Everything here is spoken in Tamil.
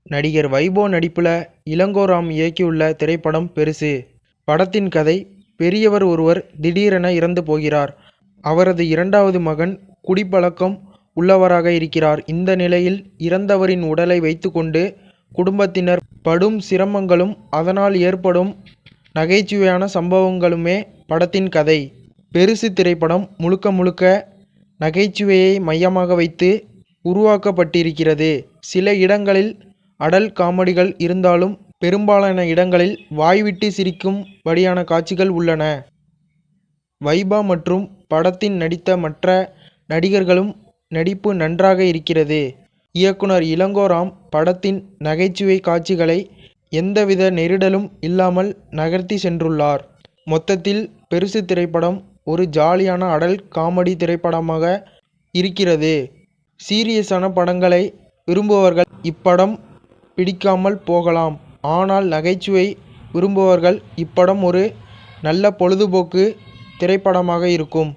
நடிகர் வைபோ நடிப்புல இளங்கோராம் இயக்கியுள்ள திரைப்படம் பெருசு. படத்தின் கதை: பெரியவர் ஒருவர் திடீரென இறந்து போகிறார். அவரது இரண்டாவது மகன் குடிப்பழக்கம் உள்ளவராக இருக்கிறார். இந்த நிலையில் இறந்தவரின் உடலை வைத்துக்கொண்டு குடும்பத்தினர் படும் சிரமங்களும் அதனால் ஏற்படும் நகைச்சுவையான சம்பவங்களுமே படத்தின் கதை. பெருசு திரைப்படம் முழுக்க முழுக்க நகைச்சுவையை மையமாக வைத்து உருவாக்கப்பட்டிருக்கிறது. சில இடங்களில் அடல்ட் காமெடிகள் இருந்தாலும் பெரும்பாலான இடங்களில் வாய்விட்டு சிரிக்கும் படியான காட்சிகள் உள்ளன. வைபா மற்றும் படத்தின் நடித்த மற்ற நடிகர்களும் நடிப்பு நன்றாக இருக்கிறது. இயக்குனர் இளங்கோராம் படத்தின் நகைச்சுவை காட்சிகளை எந்தவித நெருடலும் இல்லாமல் நகர்த்தி சென்றுள்ளார். மொத்தத்தில் பெருசு திரைப்படம் ஒரு ஜாலியான அடல்ட் காமெடி திரைப்படமாக இருக்கிறது. சீரியஸான படங்களை விரும்புபவர்கள் இப்படம் பிடிக்காமல் போகலாம். ஆனால் நகைச்சுவை விரும்புபவர்கள் இப்படம் ஒரு நல்ல பொழுதுபோக்கு திரைப்படமாக இருக்கும்.